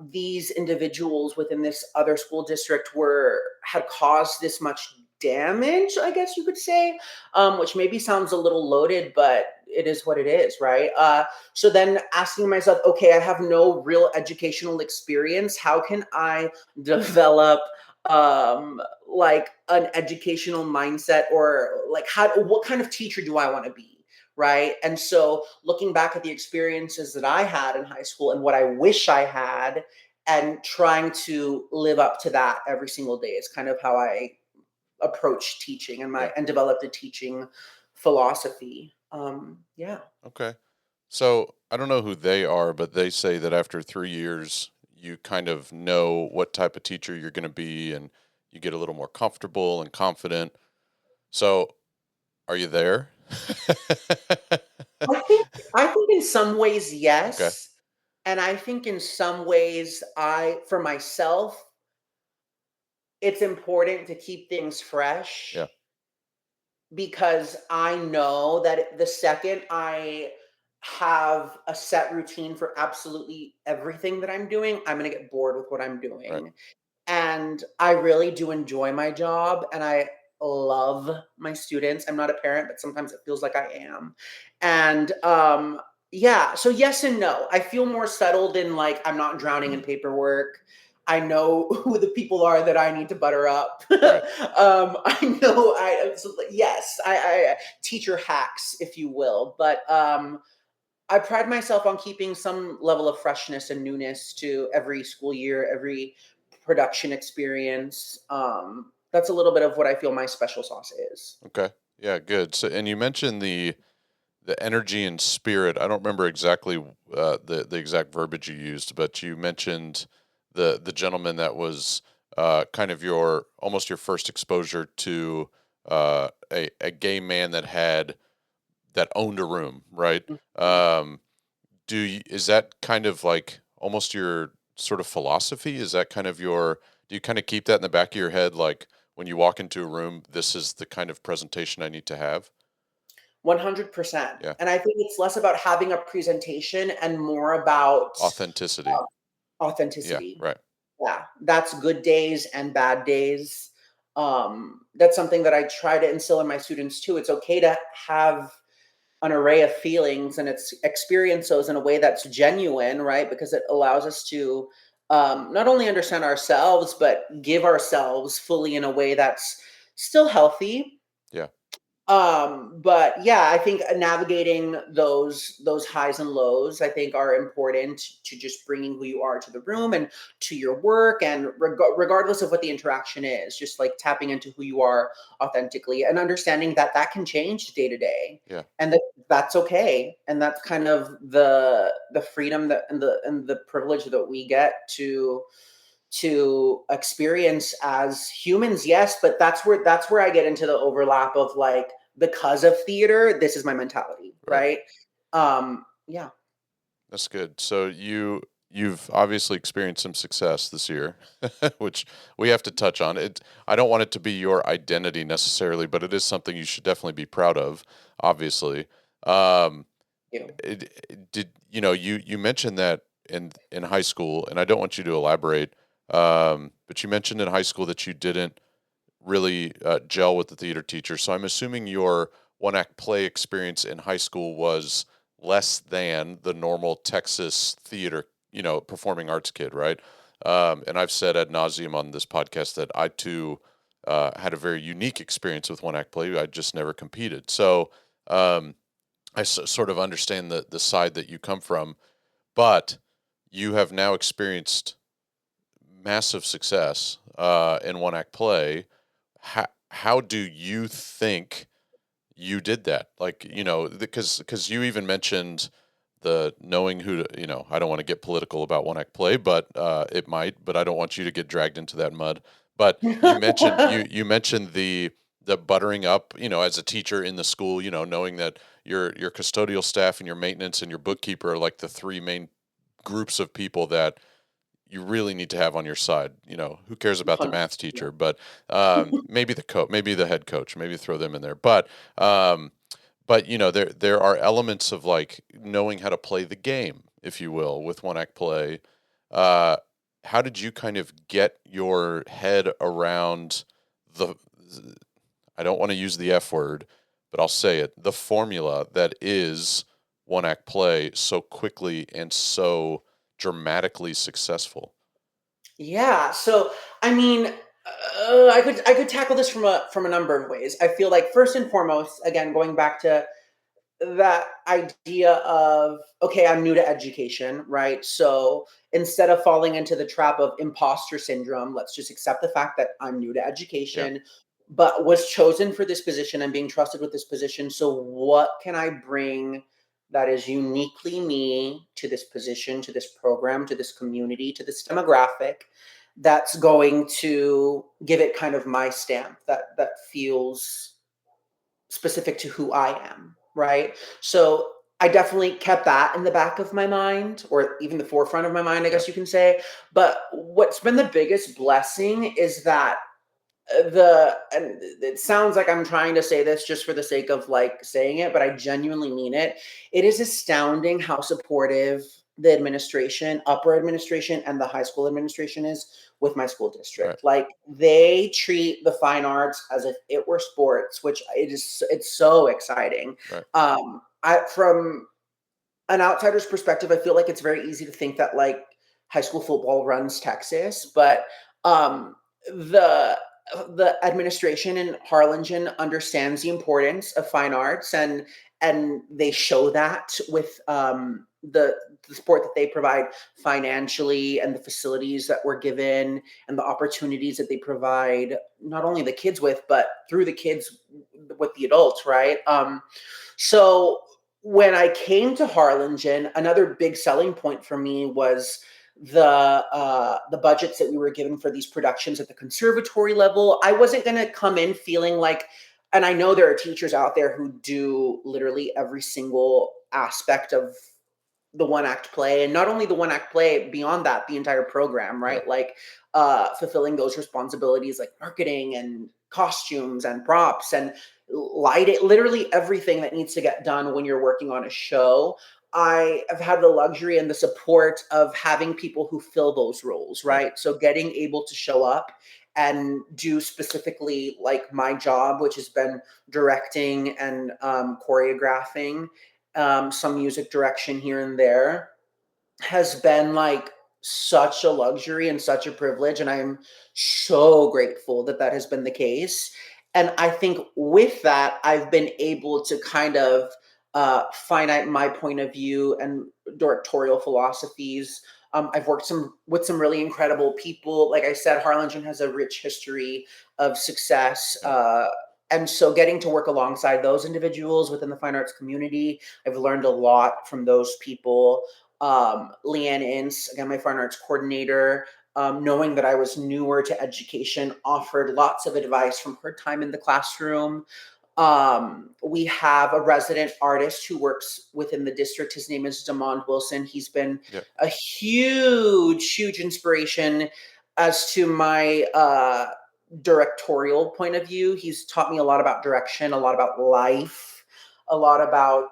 these individuals within this other school district were had caused this much damage, I guess you could say, which maybe sounds a little loaded, but it is what it is, right? So then asking myself, okay, I have no real educational experience. How can I develop like an educational mindset, or like what kind of teacher do I want to be? Right. And so looking back at the experiences that I had in high school and what I wish I had, and trying to live up to that every single day is kind of how I approach teaching and Yeah. developed a teaching philosophy. Yeah. Okay. So I don't know who they are, but they say that after 3 years, you kind of know what type of teacher you're going to be and you get a little more comfortable and confident. So are you there? I think I think in some ways Okay. yes, and I think in some ways I for myself it's important to keep things Yeah. fresh because I know that the second I have a set routine for absolutely everything that I'm doing, I'm gonna get bored with what I'm Right. doing. And I really do enjoy my job, and I love my students. I'm not a parent, but sometimes it feels like I am. And yeah, so yes and no. I feel more settled in like I'm not drowning in paperwork. I know who the people are that I need to butter up. Right. I know so, yes, I teacher hacks, if you will, but I pride myself on keeping some level of freshness and newness to every school year, every production experience. That's a little bit of what I feel my special sauce is. Okay. Yeah, good. So, and you mentioned the energy and spirit. I don't remember exactly the exact verbiage you used, but you mentioned the gentleman that was kind of your almost your first exposure to a gay man that owned a room, right? Mhm. Um, is that kind of like almost your sort of philosophy? Is that kind of your do you kind of keep that in the back of your head, like when you walk into a room, this is the kind of presentation I need to have? 100%. Yeah, And I think it's less about having a presentation and more about authenticity. Yeah, authenticity. right. Yeah, that's good days and bad days. That's something that I try to instill in my students too. It's okay to have an array of feelings and it's experience those in a way that's genuine, right? Because it allows us to not only understand ourselves, but give ourselves fully in a way that's still healthy. Yeah, But yeah, I think navigating those highs and lows, I think, are important to just bringing who you are to the room and to your work, and regardless of what the interaction is, just like tapping into who you are authentically and understanding that that can change day to day, yeah, and that that's okay, and that's kind of the freedom that and the privilege that we get to experience as humans. Yes, but that's where I get into the overlap of like, because of theater, this is my mentality, right. right? Yeah. That's good. So you've obviously experienced some success this year, which we have to touch on. It I don't want it to be your identity necessarily, but it is something you should definitely be proud of, obviously. Um, You. did you mentioned that in high school, and I don't want you to elaborate, but you mentioned in high school that you didn't really gel with the theater teacher. So I'm assuming your one act play experience in high school was less than the normal Texas theater, performing arts kid, right? And I've said ad nauseum on this podcast that I too had a very unique experience with one act play. I just never competed. So um, sort of understand the side that you come from, but you have now experienced massive success in one act play. How do you think you did that? Like, because you even mentioned the knowing who to, I don't want to get political about one act play, but it might, but I don't want you to get dragged into that mud. But you mentioned the buttering up, as a teacher in the school, knowing that your custodial staff and your maintenance and your bookkeeper are like the three main groups of people that you really need to have on your side. Who cares about the 100. math Yeah. teacher, but maybe the coach, maybe the head coach, maybe throw them in there. Um, but there are elements of like knowing how to play the game, if you will, with one act play. Uh, how did you kind of get your head around the? I don't want to use the F word, but I'll say it: the formula that is one act play so quickly and so dramatically successful. Yeah. So I mean, I could tackle this from a number of ways. I feel like first and foremost, again, going back to that idea of, okay, I'm new to education, right? So instead of falling into the trap of imposter syndrome, let's just accept the fact that I'm new to Yeah, education, but was chosen for this position and being trusted with this position. So what can I bring that is uniquely me to this position, to this program, to this community, to this demographic, that's going to give it kind of my stamp that feels specific to who I am, right? So I definitely kept that in the back of my mind, or even the forefront of my mind, I yeah, guess you can say. But what's been the biggest blessing is that and it sounds like I'm trying to say this just for the sake of like saying it, but I genuinely mean it. It is astounding how supportive the administration, upper administration, and the high school administration is with my school Right. district. Like they treat the fine arts as if it were sports, which it's so exciting. Right. I from an outsider's perspective, I feel like it's very easy to think that like high school football runs Texas, but um, the the administration in Harlingen understands the importance of fine arts, and they show that with the support that they provide financially and the facilities that we're given and the opportunities that they provide not only the kids with but through the kids with the adults, right? So when I came to Harlingen, another big selling point for me was the budgets that we were given for these productions at the conservatory level. I wasn't going to come in feeling like, and I know there are teachers out there who do literally every single aspect of the one act play, and not only the one act play, beyond that the entire program, Yeah. right? Like fulfilling those responsibilities like marketing and costumes and props and light it, literally everything that needs to get done when you're working on a show. I have had the luxury and the support of having people who fill those roles, Yeah. right? So getting able to show up and do specifically like my job, which has been directing and choreographing, some music direction here and there, has been like such a luxury and such a privilege. And I'm so grateful that that has been the case. And I think with that, I've been able to kind of finite my point of view and directorial philosophies. I've worked with some really incredible people. Like I said, Harlingen has a rich history of success. Yeah. And so getting to work alongside those individuals within the fine arts community, I've learned a lot from those people. Leanne Ince, again, my fine arts coordinator, knowing that I was newer to education, offered lots of advice from her time in the classroom. We have a resident artist who works within the district. His name is Damond Wilson. He's been Yeah. a huge inspiration as to my directorial point of view. He's taught me a lot about direction, a lot about life, a lot about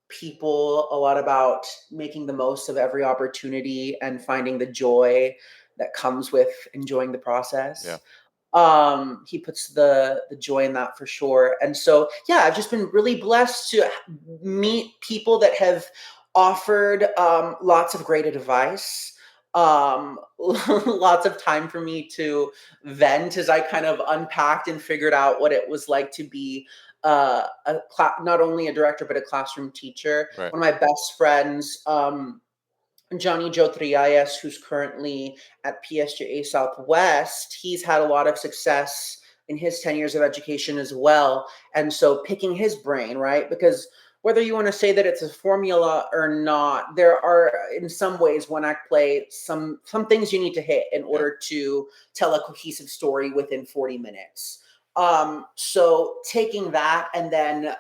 people, a lot about making the most of every opportunity and finding the joy that comes with enjoying the process. Yeah. He puts the joy in that for sure. And so yeah, I've just been really blessed to meet people that have offered lots of great advice, lots of time for me to vent as I kind of unpacked and figured out what it was like to be not only a director but a classroom teacher. Right. One of my best friends, Johnny Joe Trias, who's currently at PSJA Southwest, he's had a lot of success in his 10 years of education as well. And so picking his brain, right? Because whether you want to say that it's a formula or not, there are in some ways one act play, some things you need to hit in order to tell a cohesive story within 40 minutes. So taking that and then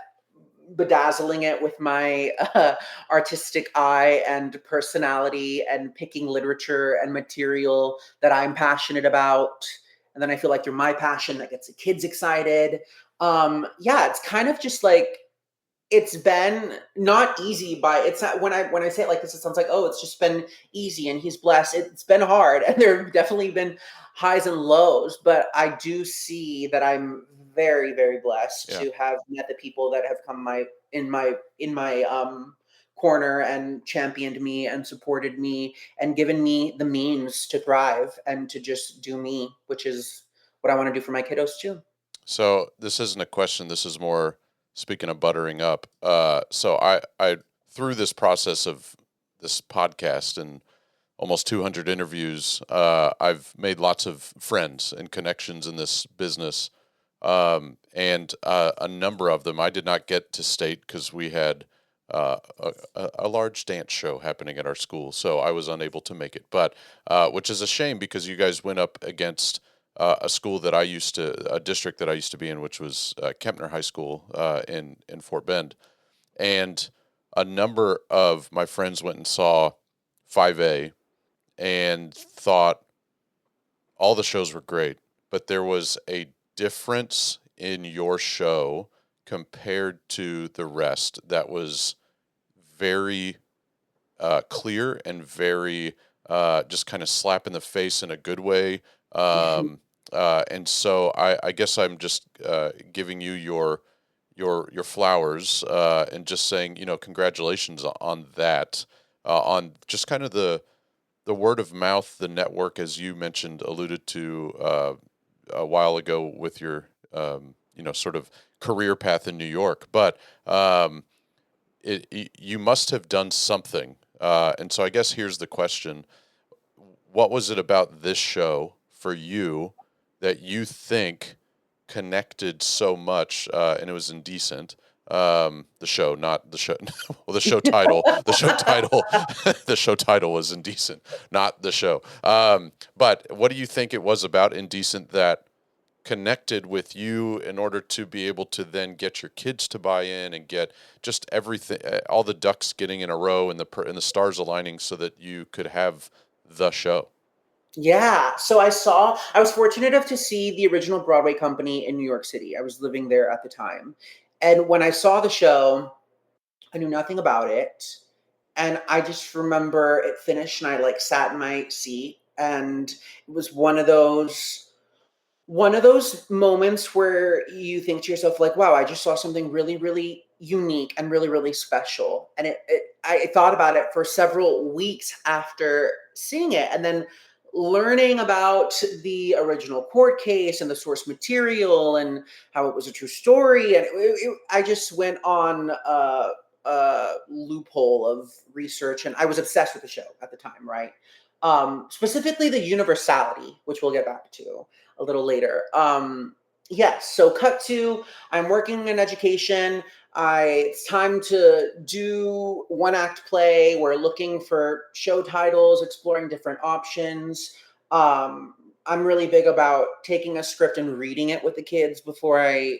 bedazzling it with my artistic eye and personality and picking literature and material that I'm passionate about. And then I feel like through my passion that gets the kids excited. Yeah, it's kind of just like, it's been not easy by it's not when I say it like this, it sounds like, oh, it's just been easy and he's blessed. It's been hard and there have definitely been highs and lows, but I do see that I'm very blessed Yeah. to have met the people that have come in my corner and championed me and supported me and given me the means to thrive and to just do me, which is what I want to do for my kiddos too. So this isn't a question. This is more speaking of buttering up. So I through this process of this podcast and almost 200 interviews, I've made lots of friends and connections in this business. And a number of them I did not get to state because we had a large dance show happening at our school, so I was unable to make it. But which is a shame because you guys went up against a school that a district that I used to be in, which was Kempner High School in Fort Bend, and a number of my friends went and saw 5A and thought all the shows were great, but there was a difference in your show compared to the rest that was very clear and very just kind of slap in the face in a good way. And so I guess I'm just giving you your flowers and just saying, congratulations on that, on just kind of the word of mouth, the network, as you mentioned, alluded to a while ago with your sort of career path in New York, but you must have done something. And so I guess here's the question: what was it about this show for you that you think connected so much, and it was indecent? The show, not the show. Well, the show title, the show title was indecent, not the show. But what do you think it was about indecent that connected with you in order to be able to then get your kids to buy in and get just everything, all the ducks getting in a row and the stars aligning so that you could have the show? Yeah. So I was fortunate enough to see the original Broadway company in New York City. I was living there at the time. And when I saw the show, I knew nothing about it. And I just remember it finished and I like sat in my seat, and it was one of those moments where you think to yourself like, wow, I just saw something really, really unique and really, really special. And I thought about it for several weeks after seeing it, and then learning about the original court case and the source material and how it was a true story. And I just went on a loophole of research, and I was obsessed with the show at the time, right? Specifically the universality, which we'll get back to a little later. Yes, so cut to, I'm working in education. It's time to do one act play. We're looking for show titles, exploring different options. I'm really big about taking a script and reading it with the kids before I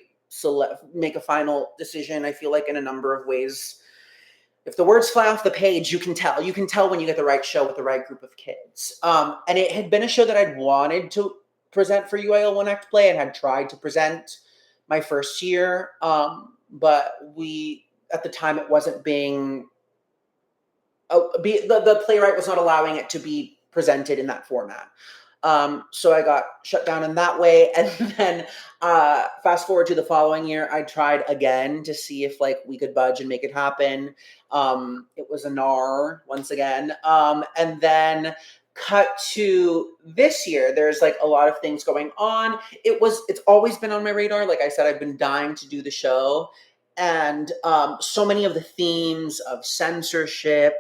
make a final decision. I feel like in a number of ways, if the words fly off the page, you can tell. You can tell when you get the right show with the right group of kids. And it had been a show that I'd wanted to present for UIL One Act Play and had tried to present my first year. But at the time, it wasn't being, the playwright was not allowing it to be presented in that format. So I got shut down in that way. And then fast forward to the following year, I tried again to see if like we could budge and make it happen. It was a NAR once again. And then cut to this year, there's like a lot of things going on. It's always been on my radar. Like I said, I've been dying to do the show. And so many of the themes of censorship,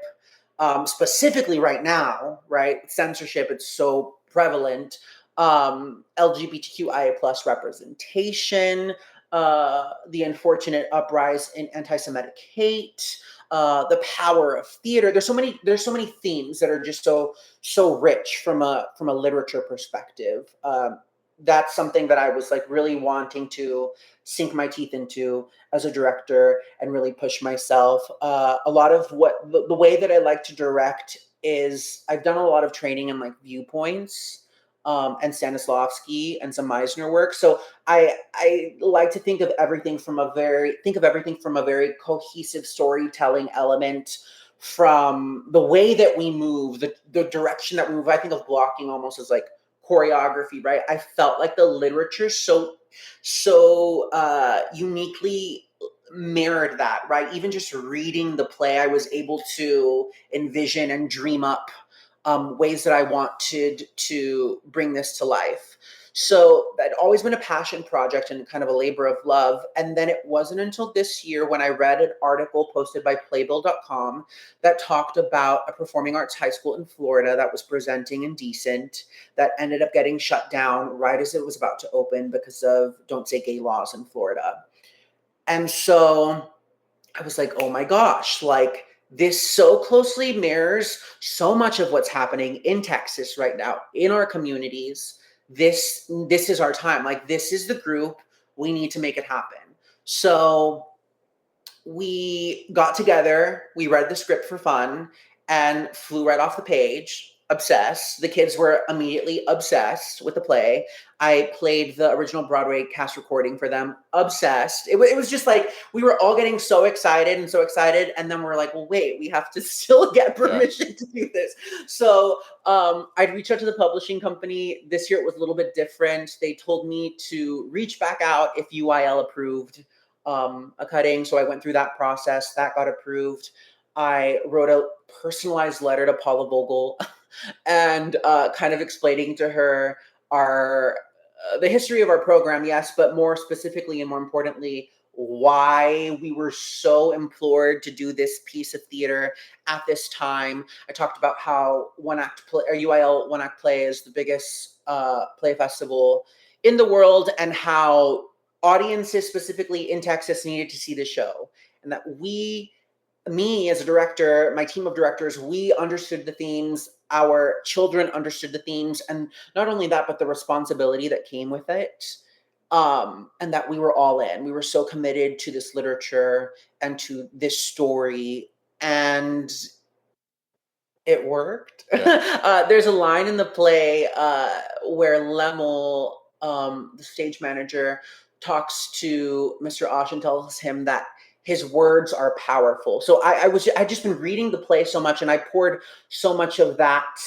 specifically right now, right? Censorship, it's so prevalent. LGBTQIA plus representation, the unfortunate uprise in anti-Semitic hate, the power of theater. There's so many themes that are just so rich from a literature perspective. That's something that I was like really wanting to sink my teeth into as a director and really push myself. A lot of what the way that I like to direct is I've done a lot of training in like viewpoints, and Stanislavski and some Meisner work. So I like to think of everything from a very cohesive storytelling element, from the way that we move, the direction that we move. I think of blocking almost as like choreography, right? I felt like the literature so uniquely mirrored that, right? Even just reading the play, I was able to envision and dream up ways that I wanted to bring this to life. So that always been a passion project and kind of a labor of love. And then it wasn't until this year when I read an article posted by Playbill.com that talked about a performing arts high school in Florida that was presenting Indecent, that ended up getting shut down right as it was about to open because of don't say gay laws in Florida. And so I was like, oh my gosh, like this so closely mirrors so much of what's happening in Texas right now, in our communities. This is our time. Like, this is the group. We need to make it happen. So we got together, we read the script for fun and flew right off the page. obsessed. The kids were immediately obsessed with the play. I played the original Broadway cast recording for them, obsessed. It was just like we were all getting so excited and so excited. And then we're like, well, wait, we have to still get Yeah. permission to do this. So I'd reach out to the publishing company. This year it was a little bit different. They told me to reach back out if UIL approved a cutting. So I went through that process. That got approved. I wrote a personalized letter to Paula Vogel and kind of explaining to her our the history of our program, yes, but more specifically and more importantly, why we were so implored to do this piece of theater at this time. I talked about how one act play or UIL one act play is the biggest play festival in the world, and how audiences specifically in Texas needed to see the show, and that me as a director, my team of directors, we understood the themes, our children understood the themes, and not only that, but the responsibility that came with it. And that we were all in. We were so committed to this literature and to this story, and it worked. Yeah. There's a line in the play where Lemel, the stage manager, talks to Mr. Osh and tells him that his words are powerful. So I'd just been reading the play so much, and I poured so much of that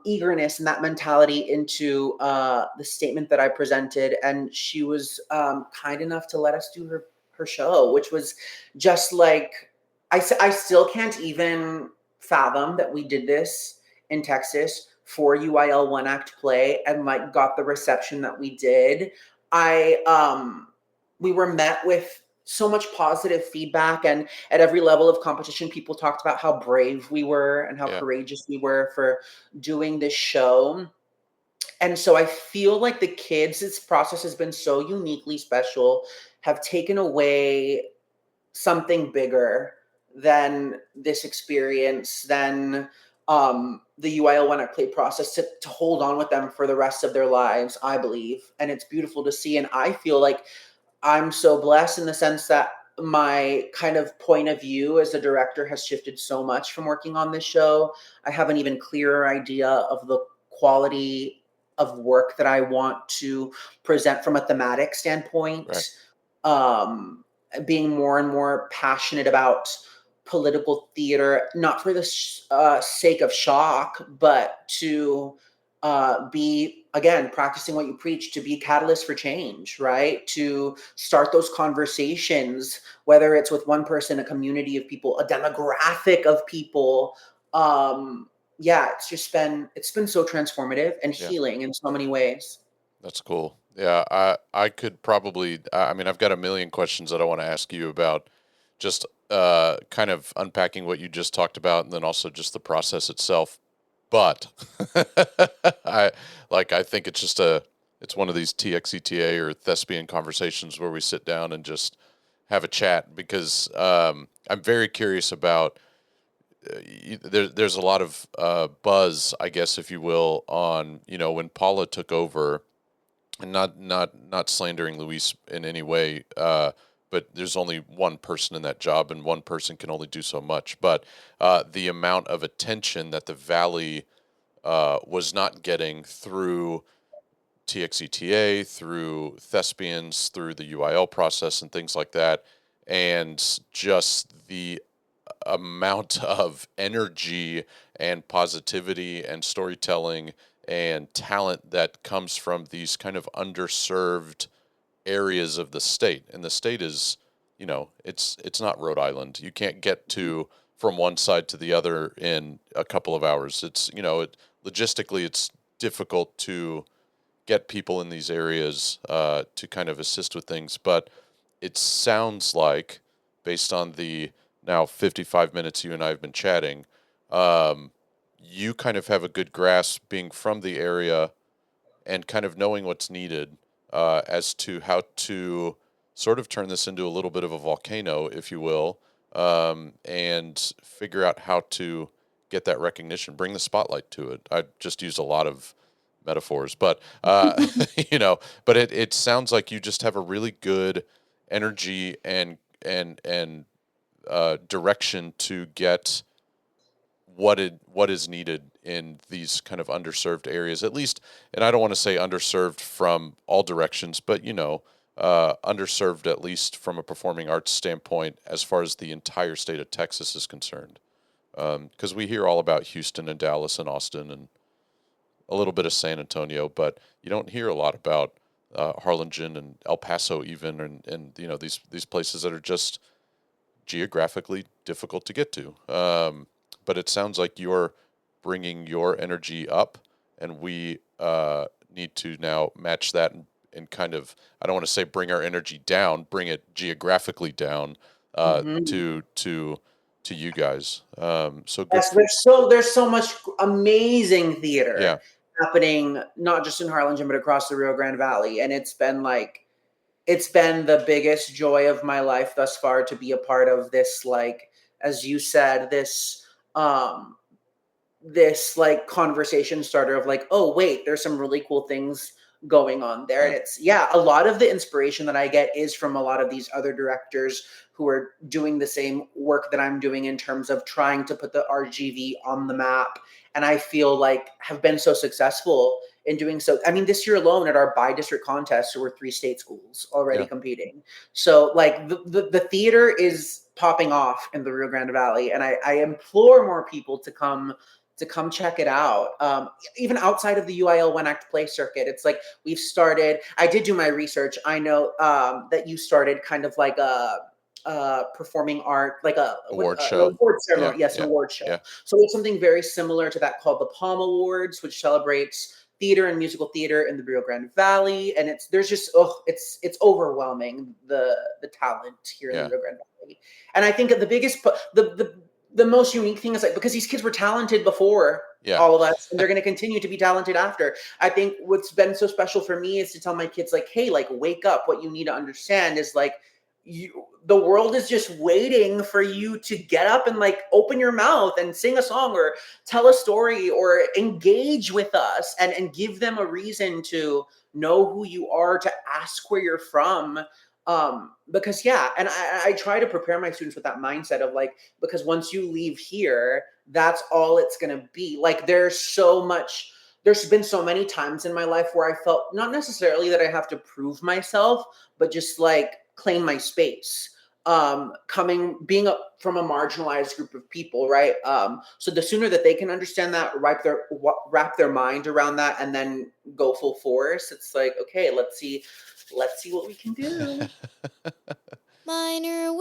eagerness and that mentality into the statement that I presented, and she was kind enough to let us do her show, which was just like I still can't even fathom that we did this in Texas for UIL one act play and like got the reception that we did. We were met with so much positive feedback, and at every level of competition people talked about how brave we were and how Yeah. courageous we were for doing this show. And so I feel like the kids, this process has been so uniquely special, have taken away something bigger than this experience, than the UIL one act play process, to hold on with them for the rest of their lives, I believe. And it's beautiful to see. And I feel like I'm so blessed in the sense that my kind of point of view as a director has shifted so much from working on this show. I have an even clearer idea of the quality of work that I want to present from a thematic standpoint. Right. Um, Being more and more passionate about political theater, not for the sake of shock, but to be, again, practicing what you preach, to be a catalyst for change, right? To start those conversations, whether it's with one person, a community of people, a demographic of people. Yeah, it's been so transformative and Yeah. healing in so many ways. That's cool. Yeah, I could probably I mean I've got a million questions that I want to ask you about just kind of unpacking what you just talked about, and then also just the process itself. But I think it's just it's one of these TXETA or thespian conversations where we sit down and just have a chat, because I'm very curious about there's a lot of buzz, I guess, if you will, on, when Paula took over, and not slandering Luis in any way, but there's only one person in that job, and one person can only do so much. But the amount of attention that the Valley was not getting through TXETA, through thespians, through the UIL process, and things like that, and just the amount of energy and positivity and storytelling and talent that comes from these kind of underserved areas of the state. And the state is, it's not Rhode Island. You can't get to from one side to the other in a couple of hours. It's, logistically it's difficult to get people in these areas to kind of assist with things. But it sounds like, based on the now 55 minutes you and I have been chatting, you kind of have a good grasp, being from the area and kind of knowing what's needed as to how to sort of turn this into a little bit of a volcano, if you will, and figure out how to get that recognition, bring the spotlight to it. I just used a lot of metaphors, but but it sounds like you just have a really good energy and direction to get what is needed in these kind of underserved areas, at least. And I don't want to say underserved from all directions, but underserved at least from a performing arts standpoint, as far as the entire state of Texas is concerned. Because we hear all about Houston and Dallas and Austin and a little bit of San Antonio, but you don't hear a lot about Harlingen and El Paso even, and these places that are just geographically difficult to get to. But it sounds like you're bringing your energy up, and we need to now match that and kind of, I don't want to say bring our energy down, bring it geographically down to you guys. So good. Yes, there's so much amazing theater Yeah. happening, not just in Harlingen, but across the Rio Grande Valley. And it's been the biggest joy of my life thus far to be a part of this, like, as you said, this like conversation starter of like, oh wait, there's some really cool things going on there. Yeah. And it's, a lot of the inspiration that I get is from a lot of these other directors who are doing the same work that I'm doing in terms of trying to put the RGV on the map. And I feel like have been so successful in doing so. I mean, this year alone at our bi-district contest, there were 3 state schools already competing. So like the theater is popping off in the Rio Grande Valley. And I implore more people to come check it out. Even outside of the UIL One Act Play circuit, it's like we've started. I did do my research. I know that you started kind of like a performing art, like Award show. Award ceremony. Yeah, Yes, an award show. yeah. So it's something very similar to that called the Palm Awards, which celebrates theater and musical theater in the Rio Grande Valley. And it's it's overwhelming the talent here in the Rio Grande Valley. And I think the biggest the most unique thing is like, because these kids were talented before all of us, and they're going to continue to be talented after. I think what's been so special for me is to tell my kids like, hey, like, wake up. What you need to understand is like, the world is just waiting for you to get up and like open your mouth and sing a song or tell a story or engage with us, and give them a reason to know who you are, to ask where you're from. Because and I try to prepare my students with that mindset of like, because once you leave here, that's all it's going to be. Like, there's been so many times in my life where I felt not necessarily that I have to prove myself, but just like claim my space. Being from a marginalized group of people, right? So the sooner that they can understand that, wrap their mind around that, and then go full force, it's like, okay, let's see what we can do. Minor